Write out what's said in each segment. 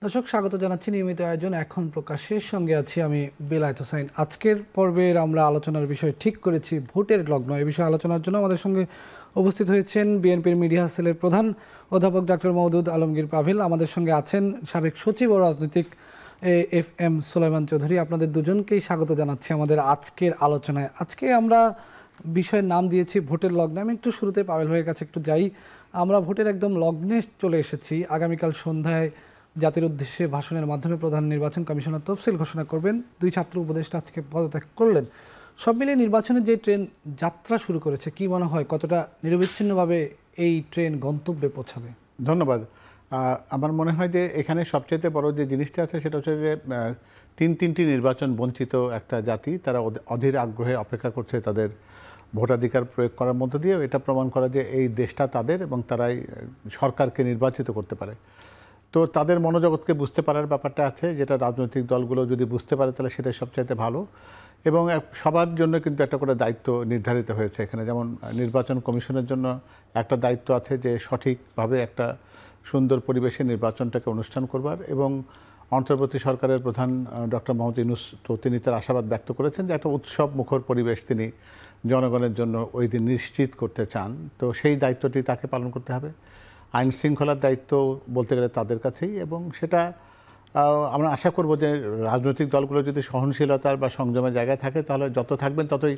দর্শক স্বাগত জানাচ্ছি নিয়মিত আয়োজন এখন প্রকাশের সঙ্গে আছি আমি বেলায়েত হোসেন। আজকের পর্বের আমরা আলোচনার বিষয় ঠিক করেছি ভোটের লগ্ন। এই বিষয়ে আলোচনার জন্য আমাদের সঙ্গে উপস্থিত হয়েছেন বিএনপির মিডিয়া সেলের প্রধান অধ্যাপক ডক্টর মওদুদ আলমগীর পাভিল। আমাদের সঙ্গে আছেন সাবেক সচিব ও রাজনৈতিক এফ.এম. সুলাইমান চৌধুরী। আপনাদের দুজনকেই স্বাগত জানাচ্ছি আমাদের আজকের আলোচনায়। আজকে আমরা বিষয়ের নাম দিয়েছি ভোটের লগ্নে। আমি একটু শুরুতে পাভেল ভাইয়ের কাছে একটু যাই। আমরা ভোটের একদম লগ্নে চলে এসেছি। আগামীকাল সন্ধ্যায় জাতির উদ্দেশ্যে ভাষণের মাধ্যমে প্রধান নির্বাচন কমিশনার তফসিল ঘোষণা করবেন। দুই ছাত্র উপদেষ্টা আজকে পদত্যাগ করলেন। সব মিলিয়ে নির্বাচনের যে ট্রেন যাত্রা শুরু করেছে, কি মনে হয় কতটা নিরবিচ্ছিন্নভাবে এই ট্রেন গন্তব্যে পৌঁছাবে? ধন্যবাদ। আমার মনে হয় যে এখানে সবচেয়ে বড় যে জিনিসটা আছে সেটা হচ্ছে যে তিনটি নির্বাচন বঞ্চিত একটা জাতি, তারা অধীর আগ্রহে অপেক্ষা করছে তাদের ভোটাধিকার প্রয়োগ করার মধ্য দিয়ে এটা প্রমাণ করা যে এই দেশটা তাদের এবং তারাই সরকারকে নির্বাচিত করতে পারে। তো তাদের মনোজগৎকে বুঝতে পারার ব্যাপারটা আছে, যেটা রাজনৈতিক দলগুলো যদি বুঝতে পারে তাহলে সেটাই সবচাইতে ভালো। এবং সবার জন্য কিন্তু একটা করে দায়িত্ব নির্ধারিত হয়েছে এখানে। যেমন নির্বাচন কমিশনের জন্য একটা দায়িত্ব আছে যে সঠিকভাবে একটা সুন্দর পরিবেশে নির্বাচনটাকে অনুষ্ঠান করবার, এবং অন্তর্বর্তী সরকারের প্রধান ডক্টর মোহাম্মদ ইউনূস তো তিনি তার আশাবাদ ব্যক্ত করেছেন যে একটা উৎসব মুখর পরিবেশ তিনি জনগণের জন্য ওই দিন নিশ্চিত করতে চান। তো সেই দায়িত্বটি তাকে পালন করতে হবে। আইন শৃঙ্খলার দায়িত্ব বলতে গেলে তাদের কাছেই, এবং সেটা আমরা আশা করব যে রাজনৈতিক দলগুলো যদি সহনশীলতার বা সংযমের জায়গায় থাকে তাহলে যত থাকবেন ততই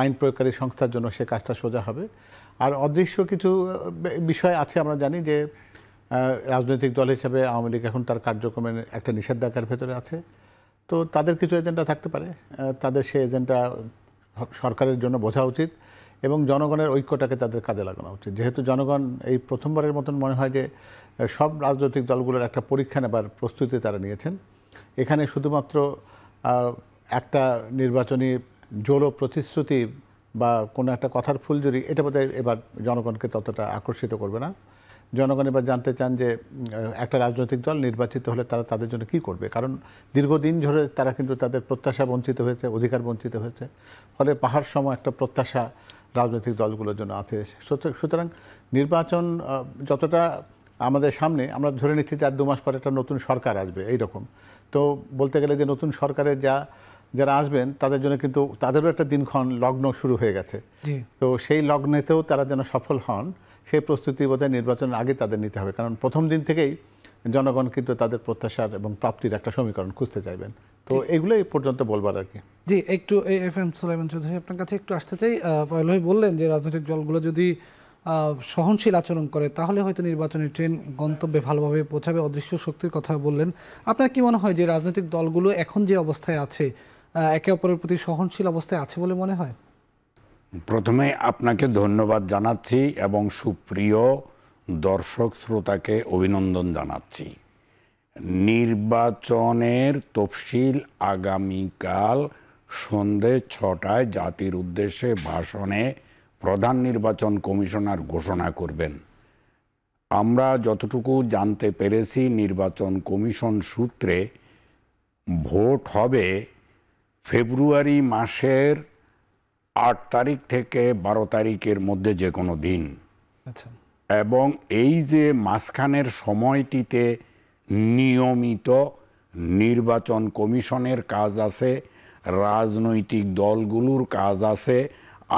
আইন প্রয়োগকারী সংস্থার জন্য সে কাজটা সোজা হবে। আর অদৃশ্য কিছু বিষয় আছে, আমরা জানি যে রাজনৈতিক দল হিসেবে আওয়ামী লীগ এখন তার কার্যক্রমের একটা নিষেধাজ্ঞার ভেতরে আছে। তো তাদের কিছু এজেন্ডা থাকতে পারে, তাদের সেই এজেন্ডা সরকারের জন্য বোঝা উচিত এবং জনগণের ঐক্যটাকে তাদের কাজে লাগানো উচিত। যেহেতু জনগণ এই প্রথমবারের মতন মনে হয় যে সব রাজনৈতিক দলগুলোর একটা পরীক্ষা নেবার প্রস্তুতি তারা নিয়েছেন। এখানে শুধুমাত্র একটা নির্বাচনী জোরো প্রতিশ্রুতি বা কোনো একটা কথার ফুলঝুরি এটা বোধহয় এবার জনগণকে ততটা আকর্ষিত করবে না। জনগণ এবার জানতে চান যে একটা রাজনৈতিক দল নির্বাচিত হলে তারা তাদের জন্য কি করবে, কারণ দীর্ঘদিন ধরে তারা কিন্তু তাদের প্রত্যাশা বঞ্চিত হয়েছে, অধিকার বঞ্চিত হয়েছে। ফলে পাহাড় সম একটা প্রত্যাশা রাজনৈতিক দলগুলোর জন্য আছে। সুতরাং নির্বাচন যতটা আমাদের সামনে, আমরা ধরে নিচ্ছি যে আর 2 মাস পরে একটা নতুন সরকার আসবে এইরকম। তো বলতে গেলে যে নতুন সরকারের যারা আসবেন তাদের জন্য কিন্তু তাদেরও একটা দিনক্ষণ লগ্ন শুরু হয়ে গেছে। তো সেই লগ্নেতেও তারা যেন সফল হন সেই প্রস্তুতি বোধহয় নির্বাচনের আগে তাদের নিতে হবে, কারণ প্রথম দিন থেকেই জনগণ কিন্তু তাদের প্রত্যাশার এবং প্রাপ্তির একটা সমীকরণ খুঁজতে চাইবেন। তো এগুলোই পর্যন্ত বলবার আর কি। জি, একটু এফ.এম. সুলাইমান চৌধুরী আপনার কাছে একটু আসতে চাই। পাভেল ভাই বললেন যে রাজনৈতিক দলগুলো যদি সহনশীল আচরণ করে তাহলে হয়তো নির্বাচনের ট্রেন গন্তব্যে ভালোভাবে পৌঁছাবে, অদৃশ্য শক্তির কথা বললেন। আপনার কি মনে হয় যে রাজনৈতিক দলগুলো এখন যে অবস্থায় আছে একে অপরের প্রতি সহনশীল অবস্থায় আছে বলে মনে হয়? প্রথমে আপনাকে ধন্যবাদ জানাচ্ছি এবং সুপ্রিয় দর্শক শ্রোতাকে অভিনন্দন জানাচ্ছি। নির্বাচনের তফসিল আগামীকাল সন্ধে 6টায় জাতির উদ্দেশ্যে ভাষণে প্রধান নির্বাচন কমিশনার ঘোষণা করবেন। আমরা যতটুকু জানতে পেরেছি নির্বাচন কমিশন সূত্রে ভোট হবে ফেব্রুয়ারি মাসের 8 তারিখ থেকে 12 তারিখের মধ্যে যে কোনো দিন। আচ্ছা। এবং এই যে মাঝখানের সময়টিতে নিয়মিত নির্বাচন কমিশনের কাজ আছে, রাজনৈতিক দলগুলোর কাজ আছে,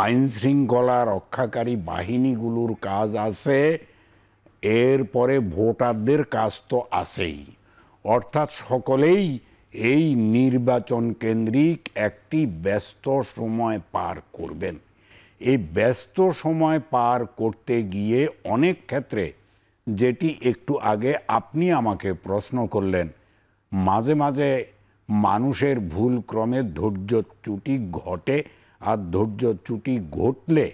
আইন শৃঙ্খলা রক্ষাকারী বাহিনীগুলোর কাজ আছে, এরপরে ভোটারদের কাজ তো আছেই। অর্থাৎ সকলেই এই নির্বাচন কেন্দ্রিক একটি ব্যস্ত সময় পার করবেন। এই ব্যস্ত সময় পার করতে গিয়ে অনেক ক্ষেত্রে, যেটি একটু আগে আপনি আমাকে প্রশ্ন করলেন, মাঝে মাঝে মানুষের ভুল ক্রমে ধৈর্যচ্যুতি ঘটে, আর ধৈর্যচ্যুতি ঘটলে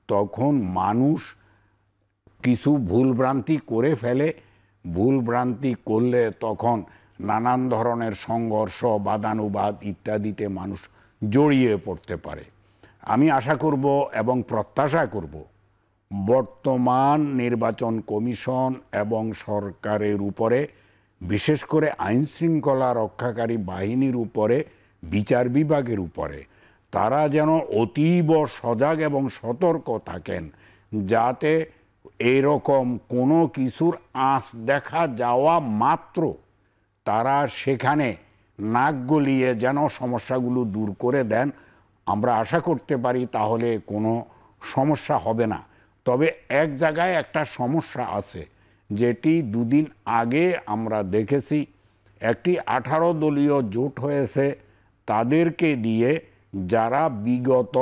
তখন মানুষ কিছু ভুলভ্রান্তি করে ফেলে। ভুলভ্রান্তি করলে তখন নানান ধরনের সংঘর্ষ, বাদানুবাদ ইত্যাদিতে মানুষ জড়িয়ে পড়তে পারে। আমি আশা করব এবং প্রত্যাশা করব বর্তমান নির্বাচন কমিশন এবং সরকারের উপরে, বিশেষ করে আইন শৃঙ্খলা রক্ষাকারী বাহিনীর উপরে, বিচার বিভাগের উপরে, তারা যেন অতীব সজাগ এবং সতর্ক থাকেন, যাতে এরকম কোনো কিছুর আঁচ দেখা যাওয়া মাত্র তারা সেখানে নাক গলিয়ে যেন সমস্যাগুলো দূর করে দেন, আমরা আশা করতে পারি তাহলে কোনো সমস্যা হবে না। তবে এক জায়গায় একটা সমস্যা আছে, যেটি দুদিন আগে আমরা দেখেছি। একটি 18 দলীয় জোট হয়েছে, তাদেরকে দিয়ে যারা বিগত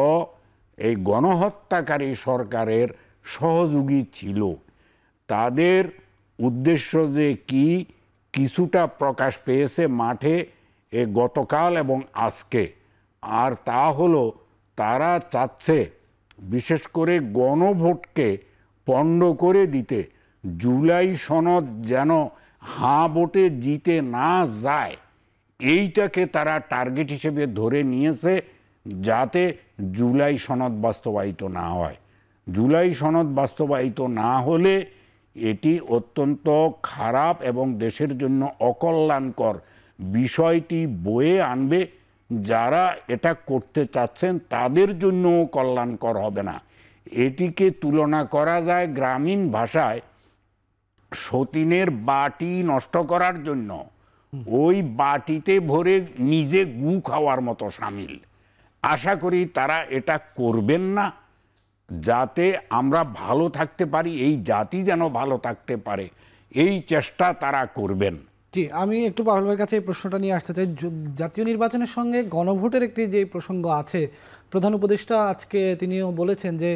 এই গণহত্যাকারী সরকারের সহযোগী ছিল, তাদের উদ্দেশ্য যে কি কিছুটা প্রকাশ পেয়েছে মাঠে গতকাল এবং আজকে। আর তা হলো তারা চাচ্ছে বিশেষ করে গণভোটকে পণ্ড করে দিতে, জুলাই সনদ যেন হাঁ ভোটে জিতে না যায়, এইটাকে তারা টার্গেট হিসেবে ধরে নিয়েছে, যাতে জুলাই সনদ বাস্তবায়িত না হয়। জুলাই সনদ বাস্তবায়িত না হলে এটি অত্যন্ত খারাপ এবং দেশের জন্য অকল্যাণকর বিষয়টি বয়ে আনবে। যারা এটা করতে চাচ্ছেন তাদের জন্যও কল্যাণকর হবে না। এটিকে তুলনা করা যায় গ্রামীণ ভাষায় সতীনের বাটি নষ্ট করার জন্য ওই বাটিতে ভরে নিজে গু খাওয়ার মতো সামিল। আশা করি তারা এটা করবেন না, যাতে আমরা ভালো থাকতে পারি, এই জাতি যেন ভালো থাকতে পারে, এই চেষ্টা তারা করবেন। জি, আমি একটু পাভেল ভাইয়ের কাছে এই প্রশ্নটা নিয়ে আসতে চাই। জাতীয় নির্বাচনের সঙ্গে গণভোটের একটি যে প্রসঙ্গ আছে, প্রধান উপদেষ্টা আজকে তিনিও বলেছেন যে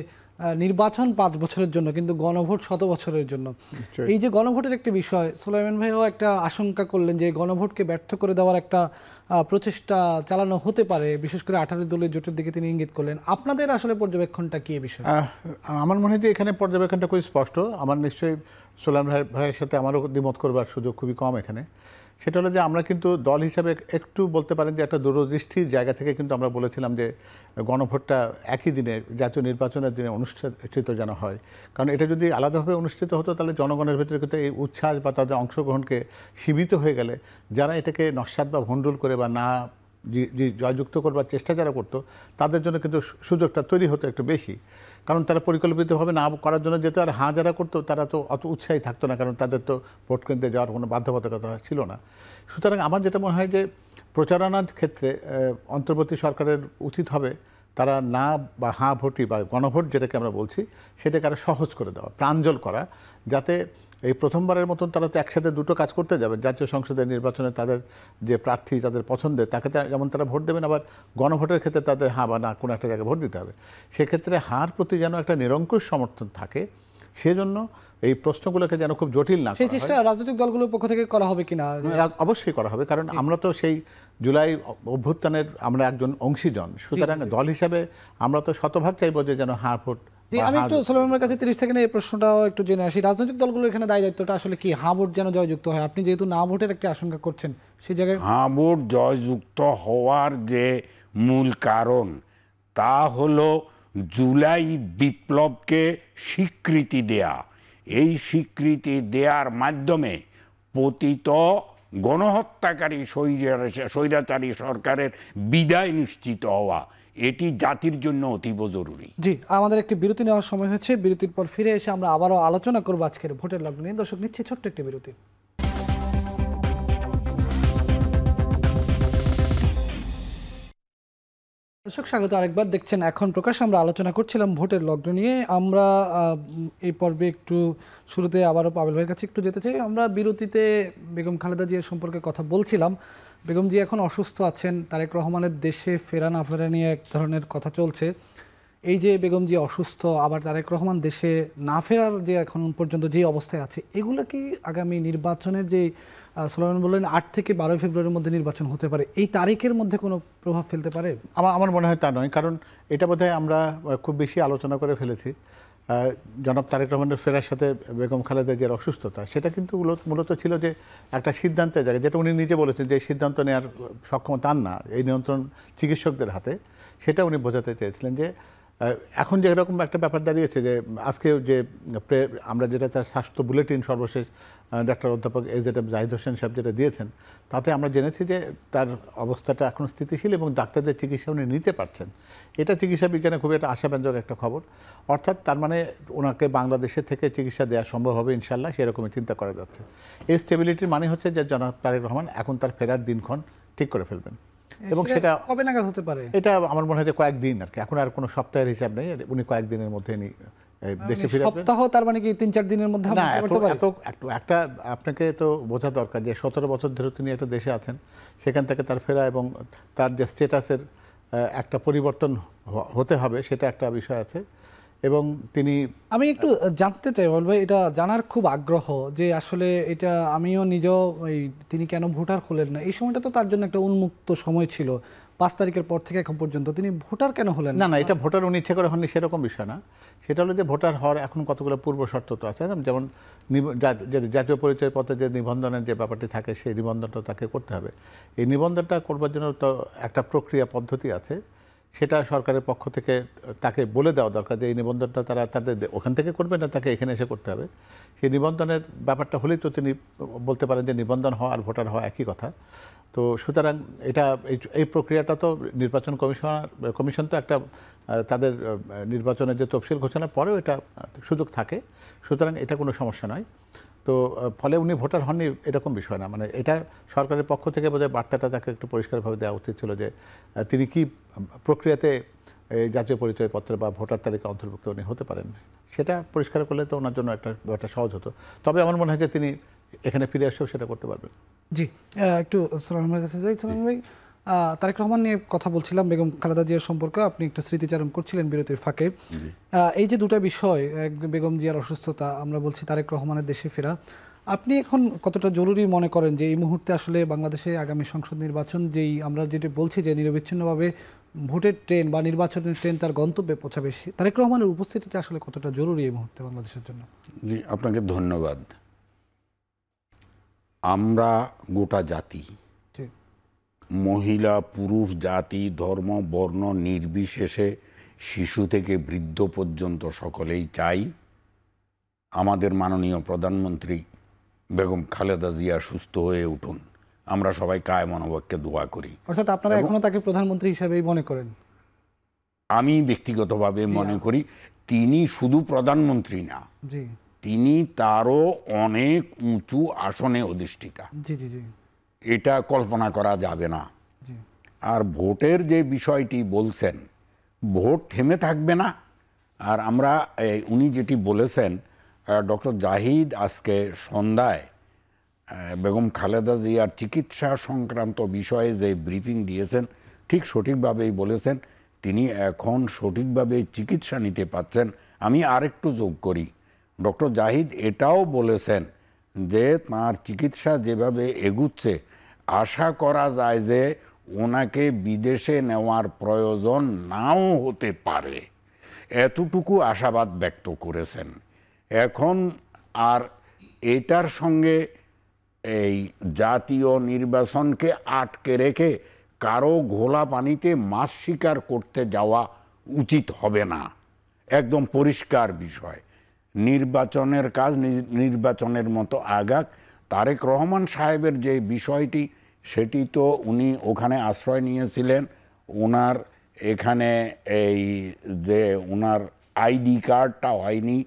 নির্বাচন 5 বছরের জন্য, কিন্তু গণভোট 100 বছরের জন্য। এই যে গণভোটের একটি বিষয়, সুলাইমান ভাইও একটা আশঙ্কা করলেন যে গণভোটকে ব্যর্থ করে দেওয়ার একটা প্রচেষ্টা চালানো হতে পারে, বিশেষ করে 18 দলীয় জোটের দিকে তিনি ইঙ্গিত করলেন। আপনাদের আসলে পর্যবেক্ষণটা কি এই বিষয়ে? আমার মনে হয় যে এখানে পর্যবেক্ষণটা খুবই স্পষ্ট। আমার নিশ্চয়ই সুলাইমান ভাইয়ের সাথে আমারও দ্বিমত করবার সুযোগ খুবই কম এখানে। সেটা হলো যে আমরা কিন্তু দল হিসাবে একটু বলতে পারেন যে একটা দূরদৃষ্টির জায়গা থেকে কিন্তু আমরা বলেছিলাম যে গণভোটটা একই দিনে জাতীয় নির্বাচনের দিনে অনুষ্ঠিত যেন হয়। কারণ এটা যদি আলাদাভাবে অনুষ্ঠিত হতো তাহলে জনগণের ভেতরে কিন্তু এই উচ্ছ্বাস বা তাদের অংশগ্রহণকে সীমিত হয়ে গেলে যারা এটাকে নস্যাৎ বা ভণ্ডুল করে বা না জয়যুক্ত করবার চেষ্টা যারা করতো, তাদের জন্য কিন্তু সুযোগটা তৈরি হতো একটু বেশি। কারণ তারা পরিকল্পিতভাবে না করার জন্য যেত, আর হাঁ যারা করতো তারা তো অত উৎসাহী থাকতো না, কারণ তাদের তো ভোট কেন্দ্রে যাওয়ার কোনো বাধ্যবাধকতা ছিল না। সুতরাং আমার যেটা মনে হয় যে প্রচারণার ক্ষেত্রে অন্তর্বর্তী সরকারের উচিত হবে তারা না বা হাঁ ভোটই বা গণভোট যেটাকে আমরা বলছি সেটাকে আরও সহজ করে দেওয়া, প্রাঞ্জল করা, যাতে এই প্রথমবারের মতন তারা তো একসাথে দুটো কাজ করতে যাবে। জাতীয় সংসদের নির্বাচনে তাদের যে প্রার্থী তাদের পছন্দের তাকে যেমন তারা ভোট দেবেন, আবার গণভোটের ক্ষেত্রে তাদের হাঁ বা না কোনো একটা জায়গায় ভোট দিতে হবে। সেক্ষেত্রে হাঁর প্রতি যেন একটা নিরঙ্কুশ সমর্থন থাকে, সেজন্য এই প্রশ্নগুলোকে যেন খুব জটিল না, সেই চেষ্টা রাজনৈতিক দলগুলোর পক্ষ থেকে করা হবে কিনা? অবশ্যই করা হবে, কারণ আমরা তো সেই জুলাই অভ্যুত্থানের আমরা একজন অংশীজন। সুতরাং দল হিসাবে আমরা তো শতভাগ চাইবো যে যেন হাঁ ভোট। আমি একটু সুলাইমানের কাছে 30 সেকেন্ডে এই প্রশ্নটাও একটু জেনে আসি। রাজনৈতিক দলগুলো এখানে দায় দায়িত্বটা আসলে কি? হাঁ ভোট যেন জয়যুক্ত হয়। আপনি যেহেতু না ভোটের একটা আশঙ্কা করছেন, সেই জায়গায় হাঁ ভোট জয়যুক্ত হওয়ার যে মূল কারণ তা হলো জুলাই বিপ্লবকে স্বীকৃতি দেয়া। এই স্বীকৃতি দেওয়ার মাধ্যমে পতিত গণহত্যাকারী স্বৈরাচারী সরকারের বিদায় নিশ্চিত হওয়া, এটি জাতির জন্য অতীব জরুরি। জি, আমাদের একটি বিরতি নেওয়ার সময় হচ্ছে। বিরতির পর ফিরে এসে আমরা আবারও আলোচনা করবো আজকের ভোটের লগ্ন নিয়ে। দর্শক, নিচ্ছে ছোট্ট একটি বিরতি। দর্শক, স্বাগত আরেকবার। দেখছেন এখন প্রকাশ। আমরা আলোচনা করছিলাম ভোটের লগ্ন নিয়ে। আমরা এই পর্বে একটু শুরুতে আবারও পাভেল ভাইয়ের কাছে একটু যেতে চাই। আমরা বিরতিতে বেগম খালেদা জিয়ার সম্পর্কে কথা বলছিলাম। বেগম জি এখন অসুস্থ আছেন, তারেক রহমানের দেশে ফেরা না ফেরা নিয়ে এক ধরনের কথা চলছে। এই যে বেগম জি অসুস্থ, আবার তারেক রহমান দেশে না ফেরার যে এখন পর্যন্ত যে অবস্থায় আছে, এগুলো কি আগামী নির্বাচনের যে সুলাইমান বললেন 8 থেকে 12 ফেব্রুয়ারির মধ্যে নির্বাচন হতে পারে, এই তারিখের মধ্যে কোনো প্রভাব ফেলতে পারে? আমার মনে হয় তা নয়, কারণ এটা বোধহয় আমরা খুব বেশি আলোচনা করে ফেলেছি। জনাব তারেক রহমানের ফেরার সাথে বেগম খালেদা জিয়ার অসুস্থতা, সেটা কিন্তু মূলত ছিল যে একটা সিদ্ধান্তের জায়গায়, যেটা উনি নিজে বলেছেন যে সিদ্ধান্ত নেওয়ার সক্ষমতা তার না, এই নিয়ন্ত্রণ চিকিৎসকদের হাতে। সেটা উনি বোঝাতে চেয়েছিলেন যে এখন যে এরকম একটা ব্যাপার দাঁড়িয়েছে যে আজকে যে আমরা যেটা তার স্বাস্থ্য বুলেটিন সর্বশেষ ডাক্তার অধ্যাপক এজেড জাহিদ হোসেন সাহেব যেটা দিয়েছেন, তাতে আমরা জেনেছি যে তার অবস্থাটা এখন স্থিতিশীল এবং ডাক্তারদের চিকিৎসা উনি নিতে পারছেন। এটা চিকিৎসা বিজ্ঞানে খুবই একটা আশাব্যঞ্জক একটা খবর। অর্থাৎ তার মানে ওনাকে বাংলাদেশে থেকে চিকিৎসা দেওয়া সম্ভব হবে ইনশাল্লাহ, সেরকমই চিন্তা করা যাচ্ছে। এই স্টেবিলিটির মানে হচ্ছে যে জনাব তারেক রহমান এখন তার ফেরার দিনক্ষণ ঠিক করে ফেলবেন, এবং সেটা কবে নাগাদ হতে পারে? এটা আমার মনে হয় যে কয়েকদিন আর কি, এখন আর কোনো সপ্তাহের হিসাব নেই, উনি কয়েকদিনের মধ্যে দেশে ফিরে আসবেন। সপ্তাহ তার মানে কি 3-4 দিনের মধ্যে না, করতে পারে? একটা আপনাকে তো বোঝা দরকার যে 17 বছর ধরে তিনি একটা দেশে আছেন, সেখান থেকে তার ফেরা এবং তার যে স্ট্যাটাসের একটা পরিবর্তন হতে হবে, সেটা একটা বিষয় আছে। এবং তিনি, আমি একটু জানতে চাই বলবো, এটা জানার খুব আগ্রহ যে আসলে এটা আমিও নিজেও তিনি কেন ভোটার হলেন না, এই সময়টা তো তার জন্য একটা উন্মুক্ত সময় ছিল। 5 তারিখের পর থেকে এখন পর্যন্ত তিনি ভোটার কেন হলেন না, এটা ভোটার উনি ইচ্ছে করে হননি সেরকম বিষয় না। সেটা হলো যে ভোটার হওয়ার এখন কতগুলো পূর্ব শর্ত তো আছে, যেমন জাতীয় পরিচয়পত্রে যে নিবন্ধনের যে ব্যাপারটি থাকে, সেই নিবন্ধনটা তাকে করতে হবে। এই নিবন্ধনটা করবার জন্য তো একটা প্রক্রিয়া পদ্ধতি আছে, সেটা সরকারের পক্ষ থেকে তাকে বলে দেওয়া দরকার যে এই নিবন্ধনটা তারা তাদের ওখান থেকে করবে না, তাকে এখানে এসে করতে হবে। সেই নিবন্ধনের ব্যাপারটা হলেই তো তিনি বলতে পারেন যে নিবন্ধন হওয়া আর ভোটার হওয়া একই কথা। তো সুতরাং এটা এই প্রক্রিয়াটা তো নির্বাচন কমিশন তো একটা তাদের নির্বাচনের যে তফসিল ঘোষণার পরেও এটা সুযোগ থাকে, সুতরাং এটা কোনো সমস্যা নয়। তো ফলে উনি ভোটার হননি এরকম বিষয় না, মানে এটা সরকারের পক্ষ থেকে বোধহয় বার্তাটা তাকে একটু পরিষ্কারভাবে দেওয়া উচিত ছিল যে তিনি কি প্রক্রিয়াতে এই জাতীয় পরিচয়পত্র বা ভোটার তালিকা অন্তর্ভুক্ত উনি হতে পারেন, সেটা পরিষ্কার করলে তো ওনার জন্য একটা সহজ হতো। তবে আমার মনে হয় যে তিনি এখানে ফিরে এসেও সেটা করতে পারবেন। জি, একটু সালাম ভাইয়ের কাছে যাই। সালাম ভাই, তারেক রহমান নিয়ে কথা বলছিলাম, বেগম খালেদা জিয়ার সম্পর্কে আপনি একটু স্মৃতিচারণ করছিলেন বিরতির ফাঁকে। এই যে দুটা বিষয়, বেগম জিয়ার অসুস্থতা, আমরা বলছি তারেক রহমানের দেশে ফেরা, আপনি এখন কতটা জরুরি মনে করেন যে এই মুহূর্তে আসলে বাংলাদেশে আগামী সংসদ নির্বাচন, যেই আমরা যেটা বলছি যে নিরবিচ্ছিন্নভাবে ভোটের ট্রেন বা নির্বাচনের ট্রেন তার গন্তব্যে পৌঁছাবে, তারেক রহমানের উপস্থিতিটা আসলে কতটা জরুরি এই মুহূর্তে বাংলাদেশের জন্য? জি, আপনাকে ধন্যবাদ। আমরা গোটা জাতি, মহিলা পুরুষ, জাতি ধর্ম বর্ণ নির্বিশেষে শিশু থেকে বৃদ্ধ পর্যন্ত সকলেই চাই আমাদের মাননীয় প্রধানমন্ত্রী বেগম খালেদা জিয়া সুস্থ হয়ে উঠুন। আমরা সবাই কায় মনোবাক্যে দোয়া করি। অর্থাৎ আপনারা এখনো তাকে প্রধানমন্ত্রী হিসেবেই মনে করেন? আমি ব্যক্তিগতভাবে মনে করি তিনি শুধু প্রধানমন্ত্রী না, জি, তিনি তারও অনেক উঁচু আসনে অধিষ্ঠিতা। জি জি জি, এটা কল্পনা করা যাবে না। আর ভোটের যে বিষয়টি বলছেন, ভোট থেমে থাকবে না। আর আমরা উনি যেটি বলেছেন, ডক্টর জাহিদ আজকে সন্ধ্যায় বেগম খালেদা জিয়ার চিকিৎসা সংক্রান্ত বিষয়ে যে ব্রিফিং দিয়েছেন, ঠিক সঠিকভাবেই বলেছেন। তিনি এখন সঠিকভাবে চিকিৎসা নিতে পাচ্ছেন। আমি আরেকটু যোগ করি, ডক্টর জাহিদ এটাও বলেছেন যে তাঁর চিকিৎসা যেভাবে এগুচ্ছে, আশা করা যায় যে ওনাকে বিদেশে নেওয়ার প্রয়োজন নাও হতে পারে, এতটুকু আশাবাদ ব্যক্ত করেছেন। এখন আর এটার সঙ্গে এই জাতীয় নির্বাচনকে আটকে রেখে কারো ঘোলা পানিতে মাছ শিকার করতে যাওয়া উচিত হবে না। একদম পরিষ্কার বিষয়, নির্বাচনের কাজ নির্বাচনের মতো আগাক। তারেক রহমান সাহেবের যে বিষয়টি, সেটি তো উনি ওখানে আশ্রয় নিয়েছিলেন, ওনার এখানে এই যে ওনার আইডি কার্ডটা হয়নি,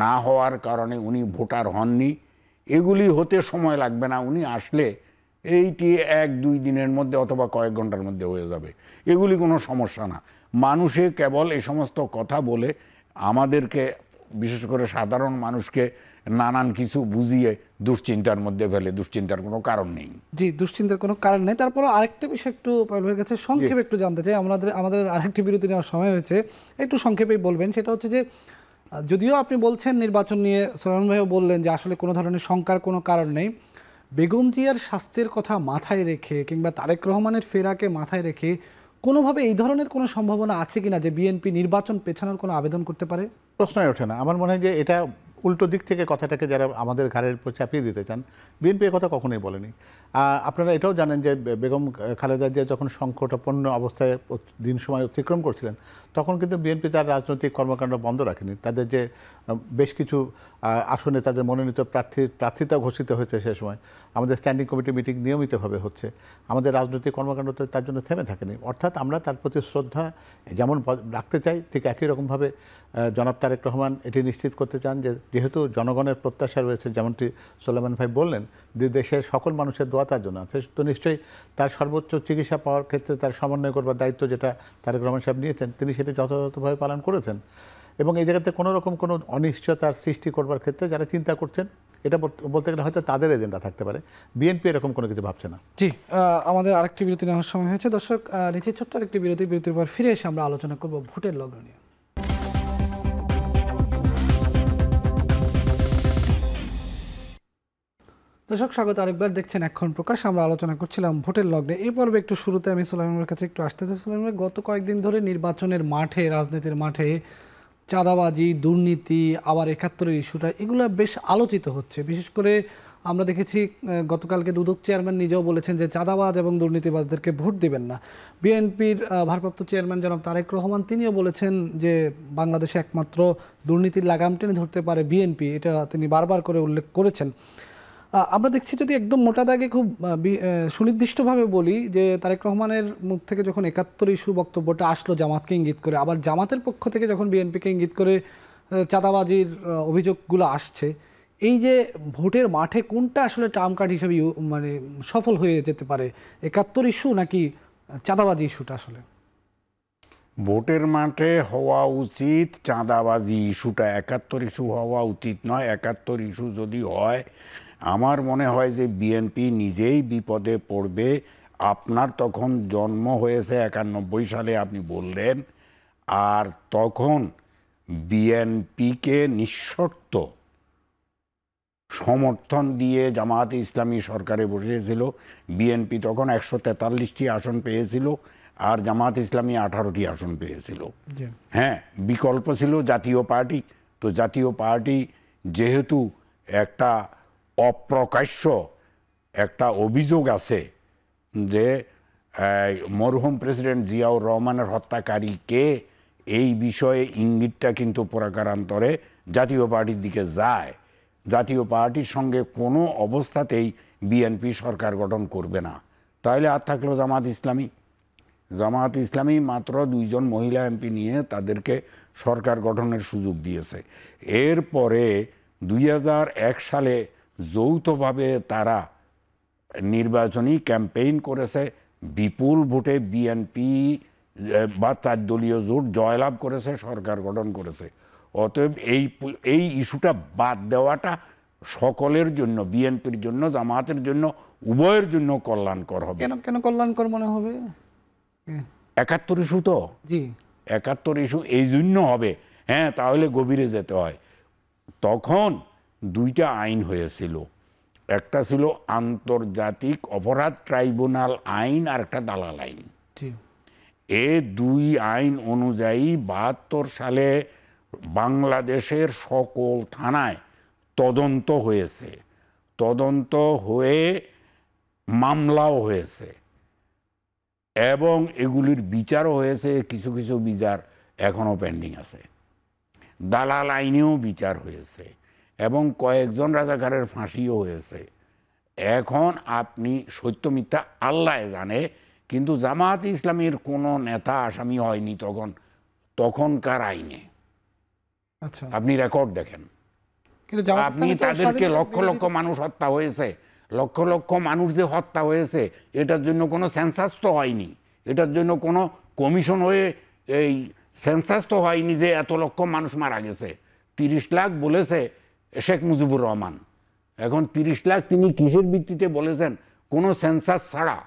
না হওয়ার কারণে উনি ভোটার হননি। এগুলি হতে সময় লাগবে না, উনি আসলে এইটি 1-2 দিনের মধ্যে অথবা কয়েক ঘন্টার মধ্যে হয়ে যাবে। এগুলি কোনো সমস্যা না। মানুষে কেবল এই সমস্ত কথা বলে আমাদেরকে, বিশেষ করে সাধারণ মানুষকে নানান কিছু বুঝিয়ে দুশ্চিন্তার মধ্যে ফেলে। দুশ্চিন্তার কোনো কারণ নেই। জি, দুশ্চিন্তার কোনো কারণ নেই। তারপরে আরেকটা বিষয় একটু পারভেজের কাছে সংক্ষেপে একটু জানতে চাই, আমাদের আরেকটি বিরতি নেওয়ার সময় হয়েছে, একটু সংক্ষেপেই বলবেন। সেটা হচ্ছে যে যদিও আপনি বলছেন নির্বাচন নিয়ে, সোলায়মান ভাইও বললেন যে আসলে কোনো ধরনের শঙ্কার কোনো কারণ নেই, বেগম জিয়ার স্বাস্থ্যের কথা মাথায় রেখে কিংবা তারেক রহমানের ফেরাকে মাথায় রেখে কোনোভাবে এই ধরনের কোনো সম্ভাবনা আছে কিনা যে বিএনপি নির্বাচন পেছানোর কোনো আবেদন করতে পারে? প্রশ্নই ওঠে না। আমার মনে হয় যে এটা উল্টো দিক থেকে কথাটাকে যারা আমাদের ঘাড়ের উপর চাপিয়ে দিতে চান, বিএনপি কথা কখনোই বলেনি। আপনারা এটাও জানেন যে বেগম খালেদা জিয়া যখন সংকটাপন্ন অবস্থায় দিন সময় অতিক্রম করছিলেন, তখন কিন্তু বিএনপি তার রাজনৈতিক কর্মকাণ্ড বন্ধ রাখেনি। তাদের যে বেশ কিছু আসনে তাদের মনোনীত প্রার্থিতা ঘোষিত হয়েছে সে সময়, আমাদের স্ট্যান্ডিং কমিটি মিটিং নিয়মিতভাবে হচ্ছে, আমাদের রাজনৈতিক কর্মকাণ্ড তো তার জন্য থেমে থাকেনি। অর্থাৎ আমরা তার প্রতি শ্রদ্ধা যেমন রাখতে চাই, ঠিক একই রকমভাবে জনাব তারেক রহমান এটি নিশ্চিত করতে চান যে যেহেতু জনগণের প্রত্যাশা রয়েছে, যেমনটি সোলেমান ভাই বললেন, যে দেশের সকল মানুষের দোয়া তার জন্য আছে, তো নিশ্চয়ই তার সর্বোচ্চ চিকিৎসা পাওয়ার ক্ষেত্রে তার সমন্বয় করবার দায়িত্ব যেটা তারেক রহমান সাহেব নিয়েছেন, তিনি সেটি যথাযথভাবে পালন করেছেন। এবং এই জায়গাতে কোনো রকম কোনো অনিশ্চয়তার সৃষ্টি করবার ক্ষেত্রে যারা চিন্তা করছেন, এটা বলতে গেলে হয়তো তাদের এজেন্ডা থাকতে পারে, বিএনপি এরকম কোনো কিছু ভাবছে না। জি, আমাদের আরেকটি বিরতি নেওয়ার সময় হয়েছে। দর্শক, নিচে ছোট্ট আরেকটি বিরতির পর ফিরে এসে আমরা আলোচনা করব ভোটের লগ্ন নিয়ে। দর্শক, স্বাগত আরেকবার, দেখছেন এখন প্রকাশ। আমরা আলোচনা করছিলাম ভোটের লগ্নে। এই পর্বে একটু শুরুতে আমি সুলাইমানের কাছে একটু আসতে চাই। সুলাইমান, গত কয়েকদিন ধরে নির্বাচনের মাঠে, রাজনীতির মাঠে চাঁদাবাজি, দুর্নীতি, আবার ৭১-এর ইস্যুটা, এগুলো বেশ আলোচিত হচ্ছে। বিশেষ করে আমরা দেখেছি গতকালকে দুদক চেয়ারম্যান নিজেও বলেছেন যে চাঁদাবাজ এবং দুর্নীতিবাজদেরকে ভোট দিবেন না। বিএনপির ভারপ্রাপ্ত চেয়ারম্যান জনাব তারেক রহমান তিনিও বলেছেন যে বাংলাদেশে একমাত্র দুর্নীতির লাগাম টেনে ধরতে পারে বিএনপি, এটা তিনি বারবার করে উল্লেখ করেছেন। আমরা দেখছি, যদি একদম মোটা দাগে খুব সুনির্দিষ্টভাবে বলি, যে তারেক রহমানের মুখ থেকে যখন ৭১ ইস্যু বক্তব্যটা আসলো জামাতকে ইঙ্গিত করে, আবার জামাতের পক্ষ থেকে যখন বিএনপিকে ইঙ্গিত করে চাঁদাবাজির অভিযোগগুলো আসছে, এই যে ভোটের মাঠে কোনটা আসলে ট্রাম্প কার্ড হিসেবে মানে সফল হয়ে যেতে পারে, ৭১ ইস্যু নাকি চাঁদাবাজি ইস্যুটা? আসলে ভোটের মাঠে হওয়া উচিত চাঁদাবাজি ইস্যুটা, ৭১ ইস্যু হওয়া উচিত নয়। ৭১ ইস্যু যদি হয়, আমার মনে হয় যে বিএনপি নিজেই বিপদে পড়বে। আপনার তখন জন্ম হয়েছে ৯১ সালে, আপনি বললেন, আর তখন বিএনপিকে নিঃশর্ত সমর্থন দিয়ে জামায়াতে ইসলামী সরকারে বসেছিল। বিএনপি তখন ১৪৩টি আসন পেয়েছিল, আর জামায়াত ইসলামী 18টি আসন পেয়েছিল। হ্যাঁ, বিকল্প ছিল জাতীয় পার্টি। তো জাতীয় পার্টি যেহেতু একটা অপ্রকাশ্য একটা অভিযোগ আছে যে মরহুম প্রেসিডেন্ট জিয়াউর রহমানের হত্যাকারী কে, এই বিষয়ে ইঙ্গিতটা কিন্তু প্রকারান্তরে জাতীয় পার্টির দিকে যায়। জাতীয় পার্টির সঙ্গে কোনো অবস্থাতেই বিএনপি সরকার গঠন করবে না। তাহলে আর থাকলো জামাত ইসলামী। জামাত ইসলামী মাত্র 2 জন মহিলা এমপি নিয়ে তাদেরকে সরকার গঠনের সুযোগ দিয়েছে। এরপরে 2001 সালে যৌথভাবে তারা নির্বাচনী ক্যাম্পেইন করেছে, বিপুল ভোটে বিএনপি বা 4 দলীয় জোট জয়লাভ করেছে, সরকার গঠন করেছে। অতএব এই ইস্যুটা বাদ দেওয়াটা সকলের জন্য, বিএনপির জন্য, জামাতের জন্য, উভয়ের জন্য কল্যাণকর হবে। কেন কল্যাণকর মনে হবে? ৭১ ইস্যু তো, জি, ৭১ ইস্যু এই জন্য হবে। হ্যাঁ, তাহলে গভীরে যেতে হয়। তখন 2টা আইন হয়েছিল, একটা ছিল আন্তর্জাতিক অপরাধ ট্রাইব্যুনাল আইন, আর একটা দালাল আইন। এই 2 আইন অনুযায়ী 72 সালে বাংলাদেশের সকল থানায় তদন্ত হয়েছে, তদন্ত হয়ে মামলাও হয়েছে, এবং এগুলির বিচারও হয়েছে। কিছু কিছু বিচার এখনও পেন্ডিং আছে। দালাল আইনেও বিচার হয়েছে, এবং কয়েকজন রাজাকারের ফাঁসিও হয়েছে। এখন আপনি সত্য মিথ্যা আল্লাহ জানে, কিন্তু জামায়াত ইসলামীর কোনো নেতা আসামি হয়নি তখনকার আইনে। আচ্ছা, আপনি রেকর্ড দেখেন, আপনি তাদেরকে লক্ষ লক্ষ মানুষ হত্যা হয়েছে, লক্ষ লক্ষ মানুষ যে হত্যা হয়েছে, এটার জন্য কোনো সেন্সাস তো হয়নি, এটার জন্য কোনো কমিশন হয়ে এই সেন্সাস তো হয়নি যে এত লক্ষ মানুষ মারা গেছে। 30 লাখ বলেছে শেখ মুজিবুর রহমান, এখন 30 লাখ তিনি কিসের ভিত্তিতে বলেছেন? কোনো সেন্সাস ছাড়া।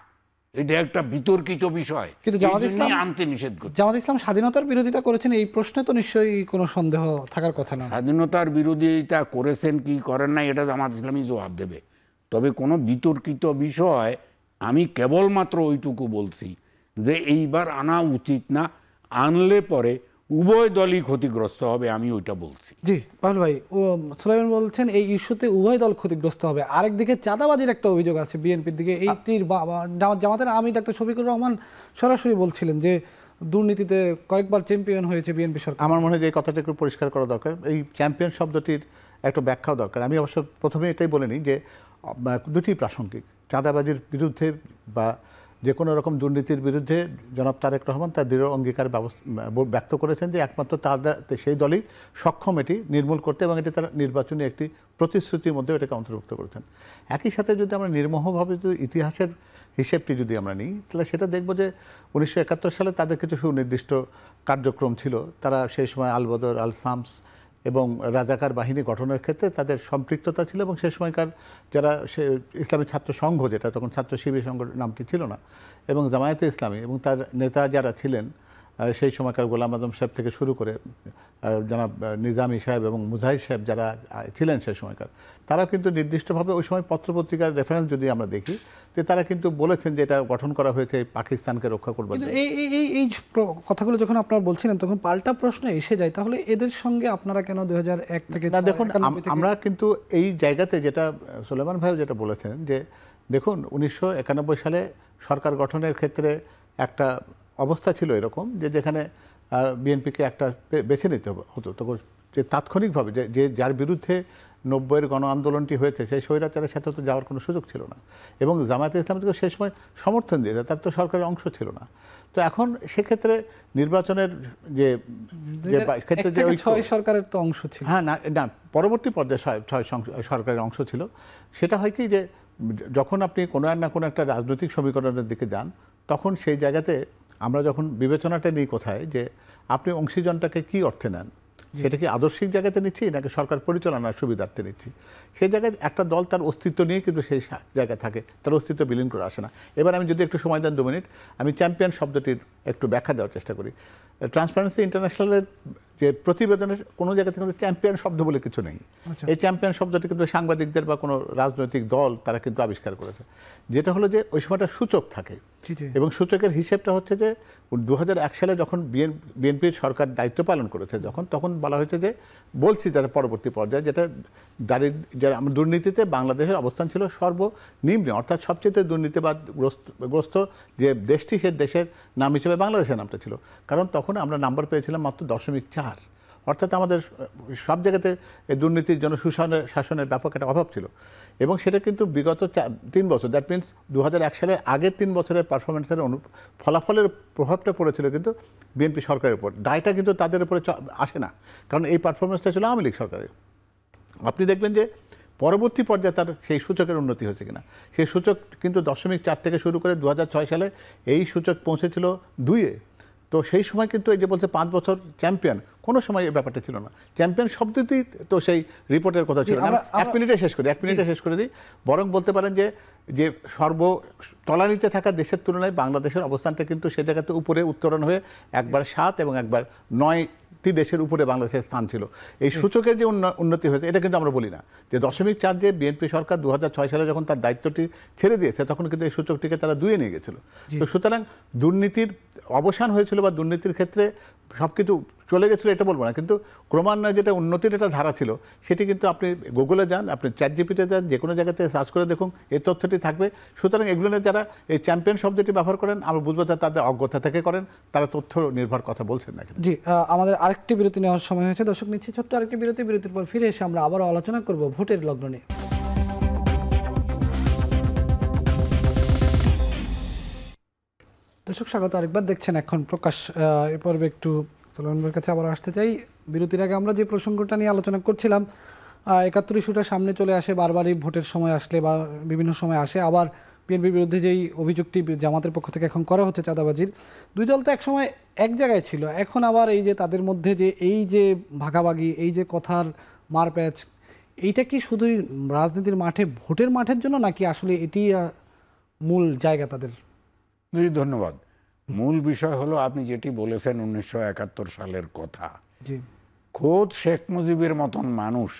এটা একটা বিতর্কিত বিষয়, কিন্তু জামাত ইসলাম আনতে নিষেধ করছে। জামাত ইসলাম স্বাধীনতার বিরোধিতা করেছেন, এই প্রশ্নে তো নিশ্চয়ই কোনো সন্দেহ থাকার কথা না। স্বাধীনতার বিরোধিতা করেছেন কি করেন না, এটা জামাত ইসলামী জবাব দেবে। তবে কোনো বিতর্কিত বিষয় আমি কেবলমাত্র ওইটুকু বলছি যে এইবার আনা উচিত না, আনলে পরে উভয় দলই ক্ষতিগ্রস্ত হবে, আমি ওইটা বলছি। জি পাহল ভাই, ও সুলাইমান বলছেন এই ইস্যুতে উভয় দল ক্ষতিগ্রস্ত হবে। আরেকদিকে চাঁদাবাজির একটা অভিযোগ আছে বিএনপির দিকে। এই জামাতের আমি ডাক্তার শফিকুর রহমান সরাসরি বলছিলেন যে দুর্নীতিতে কয়েকবার চ্যাম্পিয়ন হয়েছে বিএনপি সরকার। আমার মনে হয় যে এই কথাটা একটু পরিষ্কার করা দরকার, এই চ্যাম্পিয়ন শব্দটির একটা ব্যাখ্যাও দরকার। আমি অবশ্য প্রথমে এটাই বলে নিই যে দুটি প্রাসঙ্গিক, চাঁদাবাজির বিরুদ্ধে বা যে কোনো রকম দুর্নীতির বিরুদ্ধে জনাব তারেক রহমান তার দৃঢ় অঙ্গীকার ব্যক্ত করেছেন যে একমাত্র সেই দলই সক্ষম এটি নির্মূল করতে, এবং এটি তার নির্বাচনী একটি প্রতিশ্রুতির মধ্যে এটাকে অন্তর্ভুক্ত করেছেন। একই সাথে যদি আমরা নির্মোহভাবে যদি ইতিহাসের হিসেবটি যদি আমরা নিই, তাহলে সেটা দেখব যে 1971 সালে তাদের কিছু সুনির্দিষ্ট কার্যক্রম ছিল। তারা সেই সময় আল বদর, আল শামস এবং রাজাকার বাহিনী গঠনের ক্ষেত্রে তাদের সম্পৃক্ততা ছিল, এবং সেই সময়কার যারা ইসলামী ছাত্র সংঘ, যেটা তখন ছাত্র শিবির সংঘ নামটি ছিল না, এবং জামায়াতে ইসলামী এবং তার নেতা যারা ছিলেন সেই সময়কার গোলাম আজম সাহেব থেকে শুরু করে জনাব নিজামী সাহেব এবং মুজাহিদ সাহেব যারা ছিলেন সেই সময়কার, তারা কিন্তু নির্দিষ্টভাবে ওই সময় পত্রপত্রিকার রেফারেন্স যদি আমরা দেখি, যে তারা কিন্তু বলেছেন যে এটা গঠন করা হয়েছে পাকিস্তানকে রক্ষা করবার জন্য। এই কথাগুলো যখন আপনারা বলছিলেন তখন পাল্টা প্রশ্ন এসে যায়, তাহলে এদের সঙ্গে আপনারা কেন 2001 থেকে না, দেখুন আমরা কিন্তু এই জায়গাতে যেটা সুলাইমান ভাই যেটা বলেছেন যে দেখুন 1991 সালে সরকার গঠনের ক্ষেত্রে একটা অবস্থা ছিল এরকম যে যেখানে বিএনপিকে একটা বেছে নিতে হতো, তখন যে তাৎক্ষণিকভাবে যে যার বিরুদ্ধে 90-এর গণ আন্দোলনটি হয়েছে সেই স্বৈরাচারের সাথে তো যাওয়ার কোনো সুযোগ ছিল না, এবং জামায়াতে ইসলামীকে সেই সময় সমর্থন দিয়েছে, তার তো সরকারের অংশ ছিল না। তো এখন সেক্ষেত্রে নির্বাচনের যে ক্ষেত্রে যে ওই 6 সরকারের তো অংশ ছিল, হ্যাঁ, না পরবর্তী পর্যায়ে 6 সরকারের অংশ ছিল। সেটা হয় কি যে যখন আপনি কোনো না কোনো একটা রাজনৈতিক সমীকরণের দিকে যান, তখন সেই জায়গাতে আমরা যখন বিবেচনাটা নিই কোথায়, যে আপনি অংশীজনটাকে কি অর্থে নেন, সেটা কি আদর্শিক জায়গাতে নিচ্ছি নাকি সরকার পরিচালনার সুবিধার্থে নিচ্ছি। সেই জায়গায় একটা দল তার অস্তিত্ব নিয়ে কিন্তু সেই জায়গায় থাকে, তার অস্তিত্ব বিলীন করে আসে না। এবার আমি যদি একটু সময় দেন 2 মিনিট, আমি চ্যাম্পিয়ন শব্দটির একটু ব্যাখ্যা দেওয়ার চেষ্টা করি। ট্রান্সপারেন্সি ইন্টারন্যাশনালের যে প্রতিবেদনের কোনো জায়গাতে কিন্তু চ্যাম্পিয়ন শব্দ বলে কিছু নেই। এই চ্যাম্পিয়ন শব্দটি কিন্তু সাংবাদিকদের বা কোনো রাজনৈতিক দল তারা কিন্তু আবিষ্কার করেছে, যেটা হলো যে ওই সময়টা সূচক থাকে, এবং সূচকের হিসেবটা হচ্ছে যে 2001 সালে যখন বিএনপির সরকার দায়িত্ব পালন করেছে, তখন বলা হয়েছে যে বলছি যারা পরবর্তী পর্যায়ে যেটা যারা দুর্নীতিতে বাংলাদেশের অবস্থান ছিল সর্বনিম্নে, অর্থাৎ সবচেয়ে দুর্নীতিবাদগ্রস্ত যে দেশটি, সে দেশের নাম হিসেবে বাংলাদেশের নামটা ছিল, কারণ তখন আমরা নাম্বার পেয়েছিলাম মাত্র 0.4, অর্থাৎ আমাদের সব জায়গাতে এই দুর্নীতির জন্য শাসনের ব্যাপক একটা অভাব ছিল। এবং সেটা কিন্তু বিগত 3 বছর, দ্যাট মিনস 2001 সালের আগের 3 বছরের পারফরমেন্সের ফলাফলের প্রভাবটা পড়েছিল কিন্তু বিএনপি সরকারের উপর, দায়টা কিন্তু তাদের উপরে আসে না, কারণ এই পারফরমেন্সটা ছিল আওয়ামী লীগ সরকারের। আপনি দেখবেন যে পরবর্তী পর্যায়ে তার সেই সূচকের উন্নতি হয়েছে কিনা, সেই সূচক কিন্তু 0.4 থেকে শুরু করে 2006 সালে এই সূচক পৌঁছেছিল 2-এ। তো সেই সময় কিন্তু এই যে বলছে 5 বছর চ্যাম্পিয়ন, কোনো সময় এই ব্যাপারটা ছিল না। চ্যাম্পিয়ন শব্দটি তো সেই রিপোর্টের কথা ছিল না। 1 মিনিটে শেষ করে দিই। বরং বলতে পারেন যে তলানিতে থাকা দেশের তুলনায় বাংলাদেশের অবস্থানটা কিন্তু সে জায়গাতে উপরে উত্তরণ হয়ে একবার 7 এবং একবার 9টি দেশের উপরে বাংলাদেশের স্থান ছিল। এই সূচকের যে উন্নতি হয়েছে এটা কিন্তু আমরা বলি না, যে 0.4 যে বিএনপি সরকার 2006 সালে যখন তার দায়িত্বটি ছেড়ে দিয়েছে, তখন কিন্তু এই সূচকটিকে তারা 2-এ নিয়ে গেছিল। তো সুতরাং দুর্নীতির অবসান হয়েছিল বা দুর্নীতির ক্ষেত্রে সব কিছু চলে গেছিলো এটা বলবো না, কিন্তু ক্রমান্বয়ে যেটা উন্নতির একটা ধারা ছিল সেটি কিন্তু আপনি গুগলে যান, আপনি চ্যাটজিপিটিতে যান, যে কোনো জায়গাতে সার্চ করে দেখুন, এই তথ্যটি থাকবে। সুতরাং এগুলো নিয়ে যারা এই চ্যাম্পিয়ন শব্দটি ব্যবহার করেন, আমরা বুঝবো যে তাদের অজ্ঞতা থেকে করেন, তারা তথ্য নির্ভর কথা বলছেন না। জি, আমাদের আরেকটি বিরতি নেওয়ার সময় হয়েছে। দর্শক নিচ্ছি ছোট্ট আরেকটি বিরতির পর ফিরে এসে আমরা আবারও আলোচনা করব ভোটের লগ্ন নিয়ে। দর্শক স্বাগত আরেকবার, দেখছেন এখন প্রকাশ। এ পর্বে একটু সুলাইমানের কাছে আবার আসতে চাই। বিরতির আগে আমরা যে প্রসঙ্গটা নিয়ে আলোচনা করছিলাম, 71 ইস্যুটা সামনে চলে আসে বারবারই, ভোটের সময় আসলে বা বিভিন্ন সময় আসে। আবার বিএনপির বিরুদ্ধে যেই অভিযোগটি জামাতের পক্ষ থেকে এখন করা হচ্ছে চাঁদাবাজির, দুই দল তো একসময় এক জায়গায় ছিল, এখন আবার এই যে তাদের মধ্যে যে এই যে ভাগাভাগি, এই যে কথার মারপ্যাচ, এইটা কি শুধুই রাজনীতির মাঠে ভোটের মাঠের জন্য, নাকি আসলে এটি মূল জায়গা তাদের? ধন্যবাদ। মূল বিষয় হলো আপনি যেটি বলেছেন 1971 সালের কথা। খোদ শেখ মুজিবের মতন মানুষ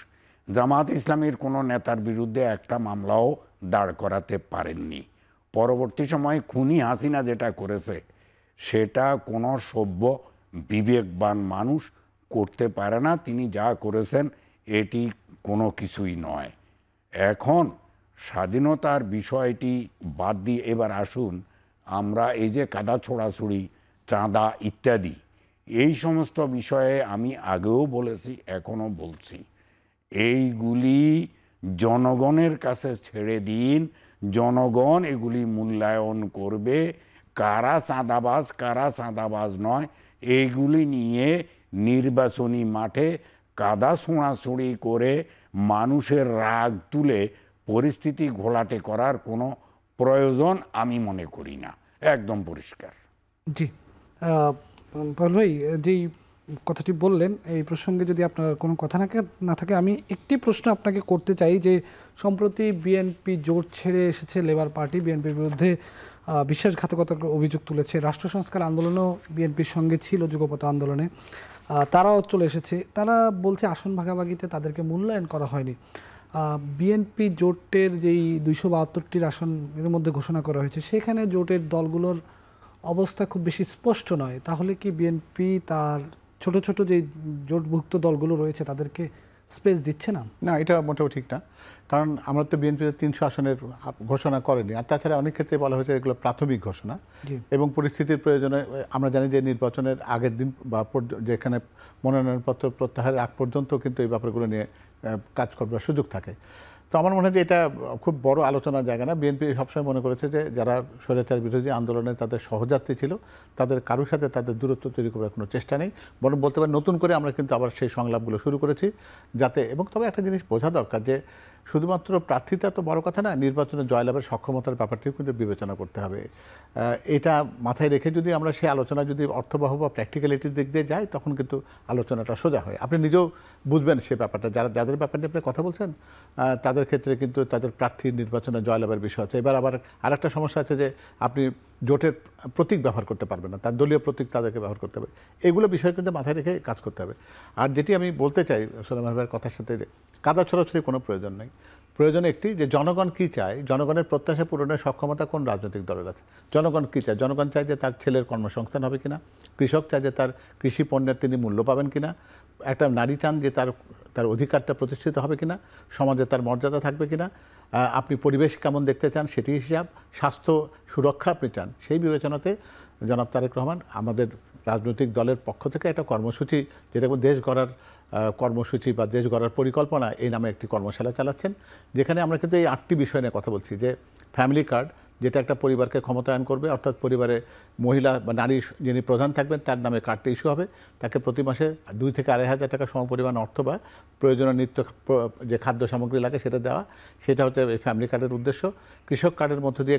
জামাত ইসলামীর কোনো নেতার বিরুদ্ধে একটা মামলাও দাঁড় করাতে পারেননি। পরবর্তী সময়ে খুনি হাসিনা যেটা করেছে সেটা কোনো সভ্য বিবেকবান মানুষ করতে পারে না। তিনি যা করেছেন এটি কোনো কিছুই নয়। এখন স্বাধীনতার বিষয়টি বাদ দিয়ে এবার আসুন আমরা এই যে কাদা ছোড়াছুড়ি, চাঁদা ইত্যাদি, এই সমস্ত বিষয়ে আমি আগেও বলেছি, এখনও বলছি, এইগুলি জনগণের কাছে ছেড়ে দিন। জনগণ এগুলি মূল্যায়ন করবে, কারা চাঁদাবাজ কারা চাঁদাবাজ নয়। এইগুলি নিয়ে নির্বাচনী মাঠে কাদা ছোঁড়াছুড়ি করে মানুষের রাগ তুলে পরিস্থিতি ঘোলাটে করার কোনো প্রয়োজন আমি মনে করি না, একদম পরিষ্কার। জি পারুল ভাই, যেই কথাটি বললেন এই প্রসঙ্গে যদি আপনার কোনো কথা না থাকে, আমি একটি প্রশ্ন আপনাকে করতে চাই যে সম্প্রতি বিএনপি জোট ছেড়ে এসেছে লেবার পার্টি, বিএনপির বিরুদ্ধে বিশ্বাসঘাতকতার অভিযোগ তুলেছে। রাষ্ট্র সংস্কার আন্দোলনও বিএনপির সঙ্গে ছিল, যুগপথ আন্দোলনে তারাও চলে এসেছে। তারা বলছে আসন ভাগাভাগিতে তাদেরকে মূল্যায়ন করা হয়নি। বিএনপি জোটের যেই 272টির আসন এর মধ্যে ঘোষণা করা হয়েছে, সেখানে জোটের দলগুলোর অবস্থা খুব বেশি স্পষ্ট নয়। তাহলে কি বিএনপি তার ছোট ছোট যে জোটভুক্ত দলগুলো রয়েছে তাদেরকে স্পেস দিচ্ছে না? না, এটা মোটেও ঠিক না। কারণ আমরা তো বিএনপি 300 আসনের ঘোষণা করেনি। আর তাছাড়া অনেক ক্ষেত্রে বলা হয়েছে এগুলো প্রাথমিক ঘোষণা, এবং পরিস্থিতির প্রয়োজনে আমরা জানি যে নির্বাচনের আগের দিন বা যেখানে মনোনয়নপত্র প্রত্যাহারের আগ পর্যন্ত কিন্তু এই ব্যাপারগুলো নিয়ে কাজ করবার সুযোগ থাকে। তো আমার মনে হয় যে এটা খুব বড় আলোচনার জায়গা না। বিএনপি সবসময় মনে করেছে যে যারা স্বৈরাচার বিরোধী আন্দোলনে তাদের সহযাত্রী ছিল, তাদের কারোর সাথে তাদের দূরত্ব তৈরি করার কোনো চেষ্টা নেই। বরং বলতে পারি নতুন করে আমরা কিন্তু আবার সেই সংলাপগুলো শুরু করেছি যাতে, এবং তবে একটা জিনিস বোঝা দরকার যে শুধুমাত্র প্রার্থিতা তো বড় কথা না, নির্বাচনে জয়লাভের সক্ষমতার ব্যাপারটিও কিন্তু বিবেচনা করতে হবে। এটা মাথায় রেখে যদি আমরা সেই আলোচনা যদি অর্থবহ বা প্র্যাকটিক্যালিটির দিক দিয়ে যাই, তখন কিন্তু আলোচনাটা সোজা হয়। আপনি নিজেও বুঝবেন সে ব্যাপারটা, যাদের ব্যাপার নিয়ে আপনি কথা বলছেন তাদের ক্ষেত্রে কিন্তু তাদের প্রার্থীর নির্বাচনে জয়লাভের বিষয় আছে। এবার আবার আরেকটা সমস্যা আছে যে আপনি জোটের প্রতীক ব্যবহার করতে পারবেন না, তার দলীয় প্রতীক তাদেরকে ব্যবহার করতে হবে। এগুলো বিষয় কিন্তু মাথায় রেখে কাজ করতে হবে। আর যেটি আমি বলতে চাই সোলাইমান ভাইয়ের কথার সাথে, কাদা ছড়াছড়ি কোনো প্রয়োজন নেই। প্রয়োজন একটি যে জনগণ কী চায়, জনগণের প্রত্যাশা পূরণের সক্ষমতা কোন রাজনৈতিক দলের আছে। জনগণ কী চায়? জনগণ চায় যে তার ছেলের কর্মসংস্থান হবে কিনা, কৃষক চায় যে তার কৃষি পণ্যের তিনি মূল্য পাবেন কিনা, একটা নারী চান যে তার অধিকারটা প্রতিষ্ঠিত হবে কিনা, সমাজে তার মর্যাদা থাকবে কিনা, আপনি পরিবেশ কেমন দেখতে চান সেটি হিসাব, স্বাস্থ্য সুরক্ষা আপনি চান, সেই বিবেচনাতে জনাব তারেক রহমান আমাদের রাজনৈতিক দলের পক্ষ থেকে একটা কর্মসূচি, যেটা দেশ গড়ার কর্মসূচি বা দেশ গড়ার পরিকল্পনা এই নামে একটি কর্মশালা চালাচ্ছেন, যেখানে আমরা কিন্তু এই 8টি বিষয় নিয়ে কথা বলছি। যে ফ্যামিলি কার্ড, যেটা একটা পরিবারকে ক্ষমতায়ন করবে, অর্থাৎ পরিবারে মহিলা বা নারী যিনি প্রধান থাকবেন তার নামে কার্ডটা ইস্যু হবে, তাকে প্রতি মাসে 2 থেকে 2,500 টাকা সমপরিমাণ অর্থ বা প্রয়োজনীয় নিত্য যে খাদ্য সামগ্রী লাগে সেটা দেওয়া, সেটা হচ্ছে এই ফ্যামিলি কার্ডের উদ্দেশ্য। কৃষক কার্ডের মধ্য দিয়ে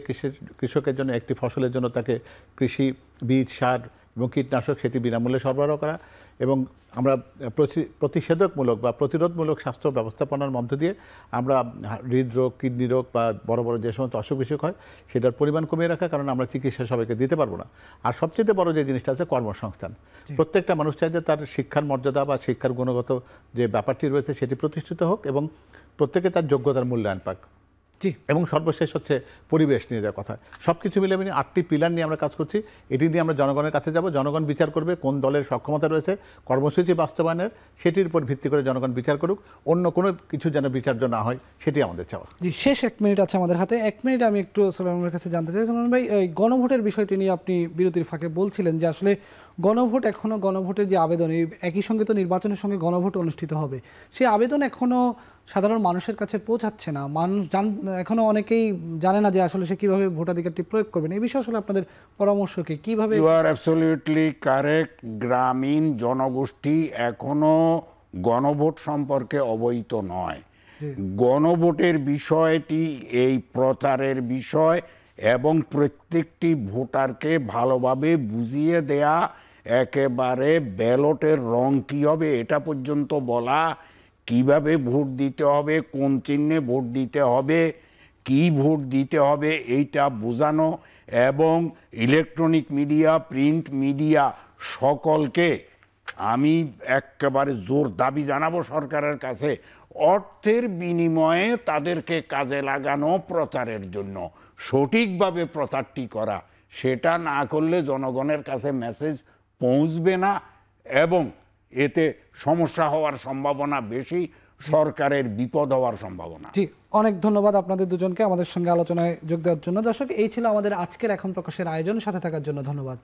কৃষকের জন্য একটি ফসলের জন্য তাকে কৃষি বীজ, সার এবং কীটনাশক সেটি বিনামূল্যে সরবরাহ করা, এবং আমরা প্রতিষেধকমূলক বা প্রতিরোধমূলক স্বাস্থ্য ব্যবস্থাপনার মধ্য দিয়ে আমরা হৃদরোগ, কিডনি রোগ বা বড় বড় যে সমস্ত অসুখ বিসুখ হয় সেটার পরিমাণ কমিয়ে রাখা, কারণ আমরা চিকিৎসা সবাইকে দিতে পারবো না। আর সবচেয়ে বড় যে জিনিসটা হচ্ছে কর্মসংস্থান। প্রত্যেকটা মানুষ চায় যে তার শিক্ষার মর্যাদা বা শিক্ষার গুণগত যে ব্যাপারটি রয়েছে সেটি প্রতিষ্ঠিত হোক, এবং প্রত্যেকে তার যোগ্যতার মূল্যায়ন পাক। এবং সর্বশেষ হচ্ছে পরিবেশ নিয়ে যাওয়ার কথা। সব কিছু মিলে 8টি পিলার নিয়ে আমরা কাজ করছি। এটি নিয়ে আমরা জনগণের কাছে যাব, জনগণ বিচার করবে কোন দলের সক্ষমতা রয়েছে কর্মসূচি বাস্তবায়নের, সেটির উপর ভিত্তি করে জনগণ বিচার করুক, অন্য কোনো কিছু যেন বিচার্য না হয় সেটি আমাদের চাওয়া। জি, শেষ 1 মিনিট আছে আমাদের হাতে। 1 মিনিট আমি একটু সোলাইমানের কাছে জানতে চাই। সোলাইমান ভাই, এই গণভোটের বিষয়টি নিয়ে আপনি বিরতির ফাঁকে বলছিলেন যে আসলে গণভোটের যে আবেদন, এই একই সঙ্গে তো নির্বাচনের সঙ্গে গণভোট অনুষ্ঠিত হবে, সেই আবেদন এখনও সাধারণ মানুষের কাছে পৌঁছাচ্ছে না। মানুষ এখনও অনেকেই জানে না যে আসলে সে কীভাবে ভোটাধিকারটি প্রয়োগ করবেন। এই বিষয়ে আসলে আপনাদের পরামর্শ কি, কীভাবে? You are absolutely correct. গ্রামীণ জনগোষ্ঠী এখনো গণভোট সম্পর্কে অবহিত নয়। গণভোটের বিষয়টি এই প্রচারের বিষয়, এবং প্রত্যেকটি ভোটারকে ভালোভাবে বুঝিয়ে দেয়া, একেবারে ব্যালটের রং কী হবে এটা পর্যন্ত বলা, কিভাবে ভোট দিতে হবে, কোন চিহ্নে ভোট দিতে হবে, কি ভোট দিতে হবে এইটা বোঝানো, এবং ইলেকট্রনিক মিডিয়া, প্রিন্ট মিডিয়া সকলকে আমি একেবারে জোর দাবি জানাবো সরকারের কাছে, অর্থের বিনিময়ে তাদেরকে কাজে লাগানো প্রচারের জন্য, সঠিকভাবে প্রচারটি করা। সেটা না করলে জনগণের কাছে মেসেজ পৌঁছবে না এবং এতে সমস্যা হওয়ার সম্ভাবনা বেশি, সরকারের বিপদ হওয়ার সম্ভাবনা। জি, অনেক ধন্যবাদ আপনাদের দুজনকে আমাদের সঙ্গে আলোচনায় যোগ দেওয়ার জন্য। দর্শক, এই ছিল আমাদের আজকের এখন প্রকাশের আয়োজন। সাথে থাকার জন্য ধন্যবাদ।